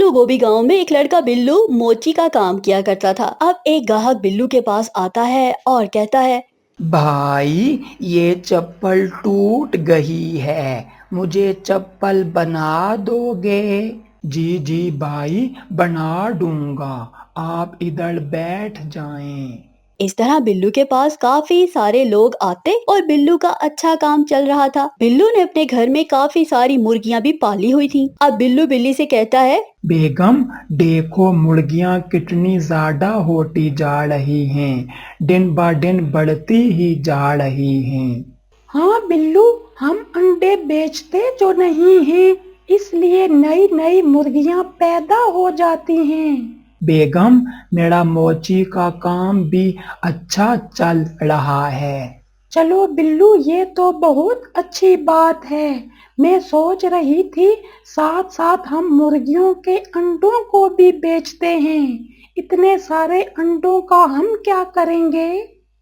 तो वो भी गांव में एक लड़का बिल्लू मोची का काम किया करता था। अब एक ग्राहक बिल्लू के पास आता है और कहता है, भाई ये चप्पल टूट गई है, मुझे चप्पल बना दोगे? जी जी भाई, बना दूंगा, आप इधर बैठ जाएं। इस तरह बिल्लू के पास काफी सारे लोग आते और बिल्लू का अच्छा काम चल रहा था। बिल्लू ने अपने घर में काफी सारी मुर्गियां भी पाली हुई थी। अब बिल्लू बिल्ली से कहता है, बेगम देखो मुर्गियां कितनी ज्यादा होती जा रही हैं, दिन ब दिन बढ़ती ही जा रही हैं। हाँ बिल्लू, हम अंडे बेचते जो नहीं हैं, इसलिए नई नई मुर्गियां पैदा हो जाती हैं। बेगम मेरा मोची का काम भी अच्छा चल रहा है। चलो बिल्लू, ये तो बहुत अच्छी बात है। मैं सोच रही थी साथ साथ हम मुर्गियों के अंडों को भी बेचते हैं। इतने सारे अंडों का हम क्या करेंगे?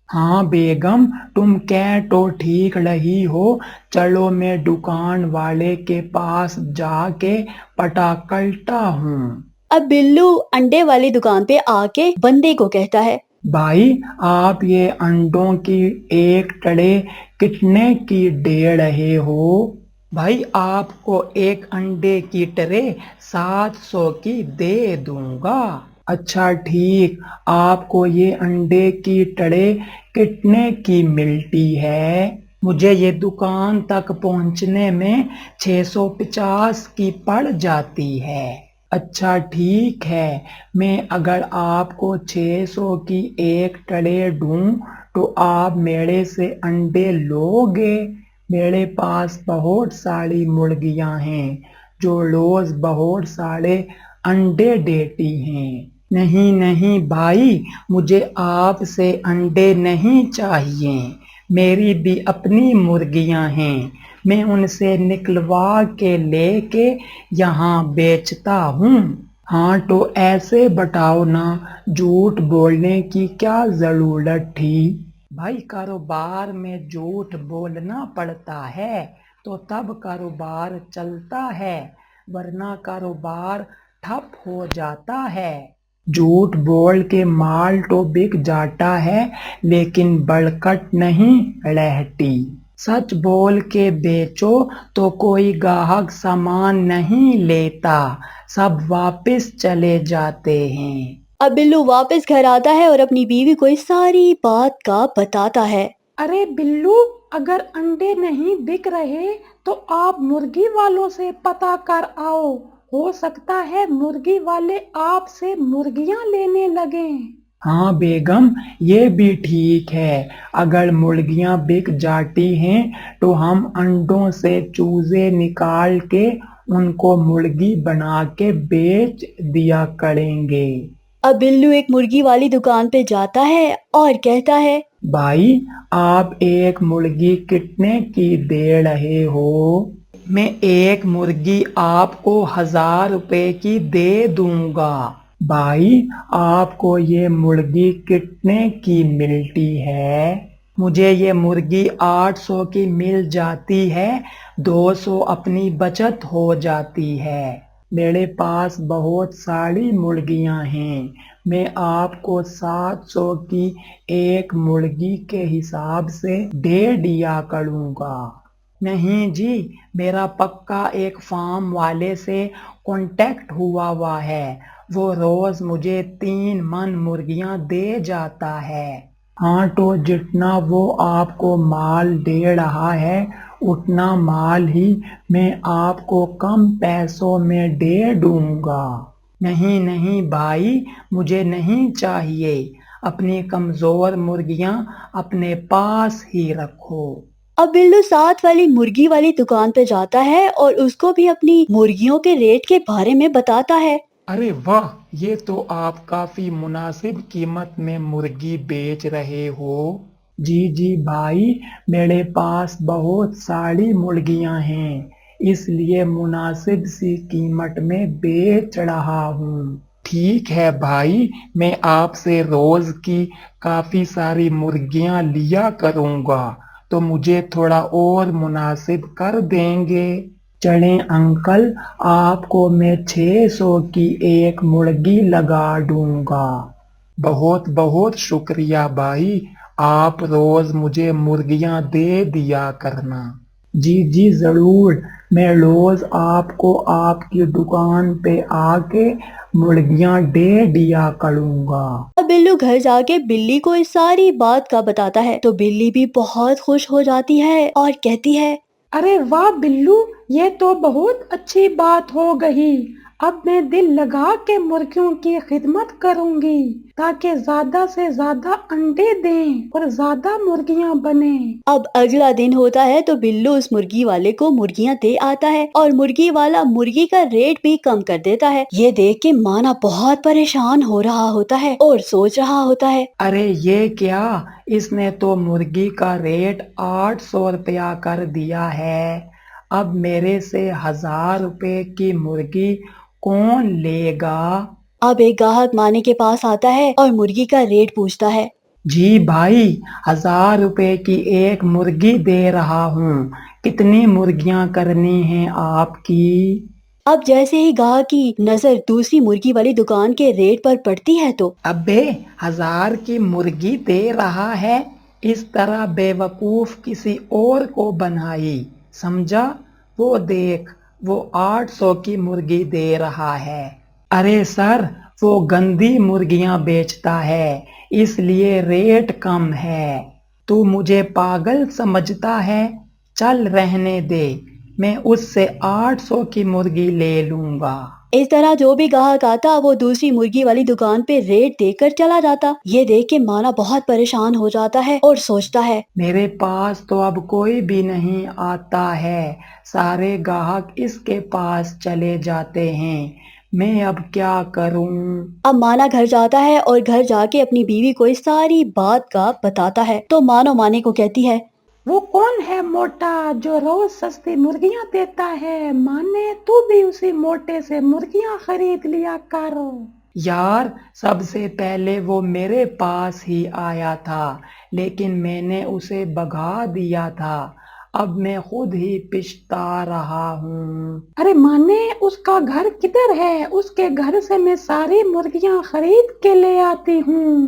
हाँ बेगम, तुम कह तो ठीक रही हो। चलो मैं दुकान वाले के पास जाके पता करता हूँ। अब बिल्लू अंडे वाली दुकान पे आके बंदे को कहता है, भाई आप ये अंडों की एक ट्रे कितने की दे रहे हो? भाई आपको एक अंडे की ट्रे 700 की दे दूंगा। अच्छा ठीक, आपको ये अंडे की ट्रे कितने की मिलती है? मुझे ये दुकान तक पहुंचने में 650 की पड़ जाती है। अच्छा ठीक है, मैं अगर आपको 600 की एक ट्रे दूं तो आप मेरे से अंडे लोगे? मेरे पास बहुत सारी मुर्गियां हैं जो रोज बहुत सारे अंडे देती हैं। नहीं नहीं भाई, मुझे आपसे अंडे नहीं चाहिए, मेरी भी अपनी मुर्गियां हैं, मैं उनसे निकलवा के लेके यहाँ बेचता हूँ। हाँ तो ऐसे बताओ ना, झूठ बोलने की क्या जरूरत थी? भाई कारोबार में झूठ बोलना पड़ता है तो तब कारोबार चलता है, वरना कारोबार ठप हो जाता है। झूठ बोल के माल तो बिक जाता है लेकिन बरकत नहीं रहती। सच बोल के बेचो तो कोई ग्राहक सामान नहीं लेता, सब वापस चले जाते हैं। अब बिल्लू वापस घर आता है और अपनी बीवी को इस सारी बात का बताता है। अरे बिल्लू, अगर अंडे नहीं बिक रहे तो आप मुर्गी वालों से पता कर आओ, हो सकता है मुर्गी वाले आपसे मुर्गियां लेने लगे। हाँ बेगम, ये भी ठीक है, अगर मुर्गियां बिक जाती हैं तो हम अंडों से चूजे निकाल के उनको मुर्गी बना के बेच दिया करेंगे। अब बिल्लू एक मुर्गी वाली दुकान पे जाता है और कहता है, भाई आप एक मुर्गी कितने की दे रहे हो? मैं एक मुर्गी आपको 1000 रुपए की दे दूंगा। भाई आपको ये मुर्गी कितने की मिलती है? मुझे ये मुर्गी 800 की मिल जाती है, 200 अपनी बचत हो जाती है। मेरे पास बहुत सारी मुर्गियां हैं, मैं आपको 700 की एक मुर्गी के हिसाब से दे दिया करूंगा। नहीं जी, मेरा पक्का एक फार्म वाले से कांटेक्ट हुआ है, वो रोज मुझे 3 मन मुर्गियां दे जाता है। हाँ तो जितना वो आपको माल दे रहा है उतना माल ही मैं आपको कम पैसों में दे दूंगा। नहीं नहीं भाई, मुझे नहीं चाहिए, अपनी कमजोर मुर्गियां अपने पास ही रखो। अब बिल्लू साथ वाली मुर्गी वाली दुकान पे जाता है और उसको भी अपनी मुर्गियों के रेट के बारे में बताता है। अरे वाह, ये तो आप काफी मुनासिब कीमत में मुर्गी बेच रहे हो। जी जी भाई, मेरे पास बहुत सारी मुर्गियां हैं, इसलिए मुनासिब सी कीमत में बेच रहा हूँ। ठीक है भाई, मैं आपसे रोज की काफी सारी मुर्गियां लिया करूंगा, तो मुझे थोड़ा और मुनासिब कर देंगे? चलें अंकल, आपको मैं 600 की एक मुर्गी लगा दूंगा। बहुत बहुत शुक्रिया भाई, आप रोज मुझे मुर्गियां दे दिया करना। जी जी जरूर, मैं रोज आपको आपकी दुकान पे आके मुर्गियां दे दिया करूंगा। अब बिल्लू घर जाके बिल्ली को इस सारी बात का बताता है तो बिल्ली भी बहुत खुश हो जाती है और कहती है, अरे वाह बिल्लू, ये तो बहुत अच्छी बात हो गई। अब मैं दिल लगा के मुर्गियों की खिदमत करूंगी ताकि ज्यादा से ज्यादा अंडे दें और ज्यादा मुर्गियां बने। अब अगला दिन होता है तो बिल्लू उस मुर्गी वाले को मुर्गियां दे आता है और मुर्गी वाला मुर्गी का रेट भी कम कर देता है। ये देख के माना बहुत परेशान हो रहा होता है और सोच रहा होता है, अरे ये क्या, इसने तो मुर्गी का रेट 800 रुपया कर दिया है। अब मेरे से 1000 रुपए की मुर्गी कौन लेगा। अब एक ग्राहक माने के पास आता है और मुर्गी का रेट पूछता है। जी भाई, 1000 रुपए की एक मुर्गी दे रहा हूँ, कितनी मुर्गियां करनी हैं आपकी। अब जैसे ही ग्राहक की नजर दूसरी मुर्गी वाली दुकान के रेट पर पड़ती है तो अबे 1000 की मुर्गी दे रहा है, इस तरह बेवकूफ किसी और को बनाई, समझा। वो देख, वो 800 की मुर्गी दे रहा है। अरे सर, वो गंदी मुर्गियां बेचता है, इसलिए रेट कम है। तू मुझे पागल समझता है, चल रहने दे, मैं उससे 800 की मुर्गी ले लूंगा। इस तरह जो भी ग्राहक आता वो दूसरी मुर्गी वाली दुकान पे रेट देकर चला जाता। ये देख के माना बहुत परेशान हो जाता है और सोचता है, मेरे पास तो अब कोई भी नहीं आता है, सारे ग्राहक इसके पास चले जाते हैं, मैं अब क्या करूं। अब माना घर जाता है और घर जाके अपनी बीवी को इस सारी बात का बताता है तो मानो माने को कहती है, वो कौन है मोटा जो रोज सस्ती मुर्गियां देता है, माने तू भी उसी मोटे से मुर्गियां खरीद लिया करो। यार, सबसे पहले वो मेरे पास ही आया था, लेकिन मैंने उसे भगा दिया था, अब मैं खुद ही पछता रहा हूँ। अरे माने, उसका घर किधर है, उसके घर से मैं सारी मुर्गियां खरीद के ले आती हूँ।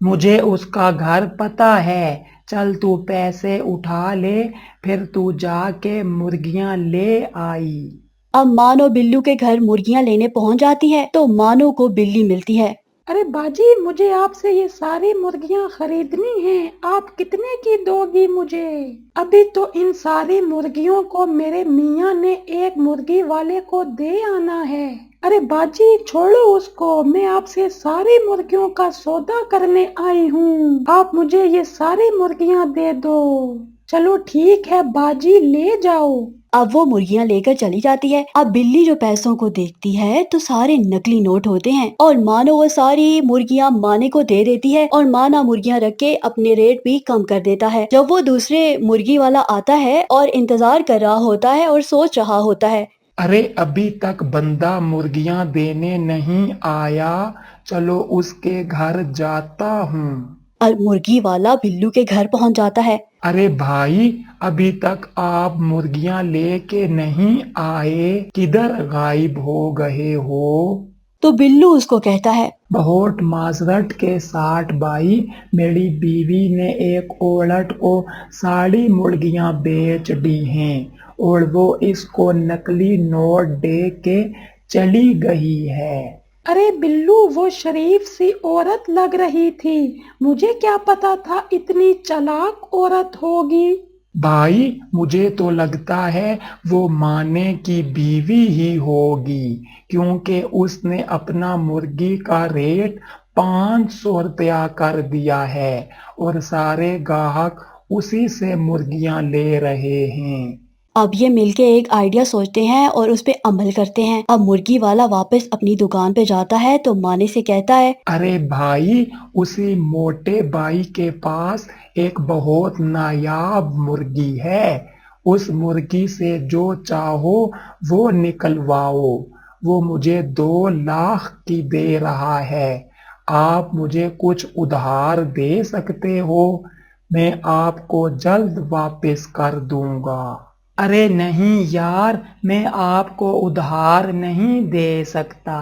मुझे उसका घर पता है, चल तू पैसे उठा ले, फिर तू जाके मुर्गियां ले आई। अब मानो बिल्लू के घर मुर्गियां लेने पहुंच जाती है तो मानो को बिल्ली मिलती है। अरे बाजी, मुझे आपसे ये सारी मुर्गियां खरीदनी हैं, आप कितने की दोगी मुझे। अभी तो इन सारी मुर्गियों को मेरे मियाँ ने एक मुर्गी वाले को दे आना है। अरे बाजी छोड़ो उसको, मैं आपसे सारी मुर्गियों का सौदा करने आई हूँ, आप मुझे ये सारी मुर्गियां दे दो। चलो ठीक है बाजी, ले जाओ। अब वो मुर्गियां लेकर चली जाती है। अब बिल्ली जो पैसों को देखती है तो सारे नकली नोट होते हैं और मानो वो सारी मुर्गियां माने को दे देती है और माना मुर्गियां रख के अपने रेट भी कम कर देता है। जब वो दूसरे मुर्गी वाला आता है और इंतजार कर रहा होता है और सोच रहा होता है, अरे अभी तक बंदा मुर्गियां देने नहीं आया, चलो उसके घर जाता हूँ। और मुर्गी वाला बिल्लू के घर पहुंच जाता है। अरे भाई, अभी तक आप मुर्गियां लेके नहीं आए, किधर गायब हो गए हो। तो बिल्लू उसको कहता है, बहुत माजरत के साथ भाई, मेरी बीवी ने एक औरत को सारी मुर्गियां बेच दी हैं और वो इसको नकली नोट दे के चली गई है। अरे बिल्लू, वो शरीफ सी औरत लग रही थी, मुझे क्या पता था इतनी चालाक औरत होगी। भाई, मुझे तो लगता है वो माने की बीवी ही होगी, क्योंकि उसने अपना मुर्गी का रेट 500 रुपया कर दिया है और सारे ग्राहक उसी से मुर्गियां ले रहे हैं। अब ये मिलके एक आइडिया सोचते हैं और उस पे अमल करते हैं। अब मुर्गी वाला वापस अपनी दुकान पे जाता है तो माने से कहता है, अरे भाई, उसी मोटे भाई के पास एक बहुत नायाब मुर्गी है, उस मुर्गी से जो चाहो वो निकलवाओ, वो मुझे 2 लाख की दे रहा है, आप मुझे कुछ उधार दे सकते हो, मैं आपको जल्द वापस कर दूंगा। अरे नहीं यार, मैं आपको उधार नहीं दे सकता।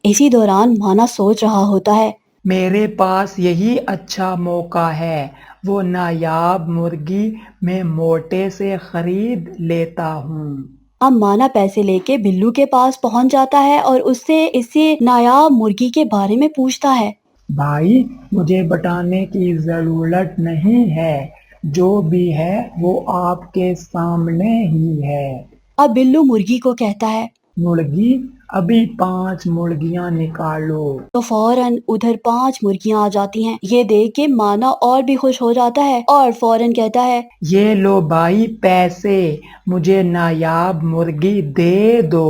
इसी दौरान माना सोच रहा होता है। मेरे पास यही अच्छा मौका है, वो नायाब मुर्गी मैं मोटे से खरीद लेता हूँ। अब माना पैसे लेके बिल्लू के पास पहुंच जाता है और उससे इसे नायाब मुर्गी के बारे में पूछता है। भाई, मुझे बताने की जरूरत नहीं है, जो भी है वो आपके सामने ही है। अब बिल्लू मुर्गी को कहता है। मुर्गी, अभी 5 मुर्गियां निकालो। तो फौरन उधर 5 मुर्गियां आ जाती हैं। ये देख के माना और भी खुश हो जाता है और फौरन कहता है, ये लो भाई पैसे, मुझे नायाब मुर्गी दे दो।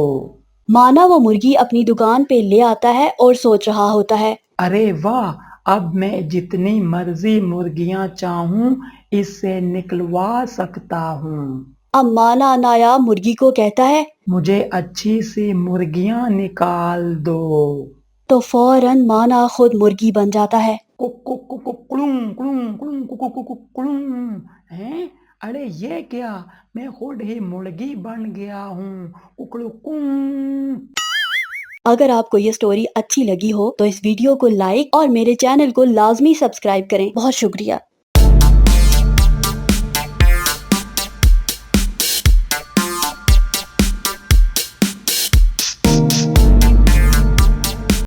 माना वो मुर्गी अपनी दुकान पे ले आता है और सोच रहा होता है। अरे वाह, अब मैं जितनी मर्जी मुर्गियां चाहूं इससे निकलवा सकता हूँ। अब माना नायाब मुर्गी को कहता है। मुझे अच्छी सी मुर्गियां निकाल दो। तो फौरन माना खुद मुर्गी बन जाता है। कुक कुक कुक कुक, कुलुम कुलुम कुलुम कुक कुक कुक कुलुम। हैं? अरे ये क्या, मैं खुद ही मुर्गी बन गया हूँ। कुकड़ुकुम। अगर आपको ये स्टोरी अच्छी लगी हो तो इस वीडियो को लाइक और मेरे चैनल को लाजमी सब्सक्राइब करें। बहुत शुक्रिया।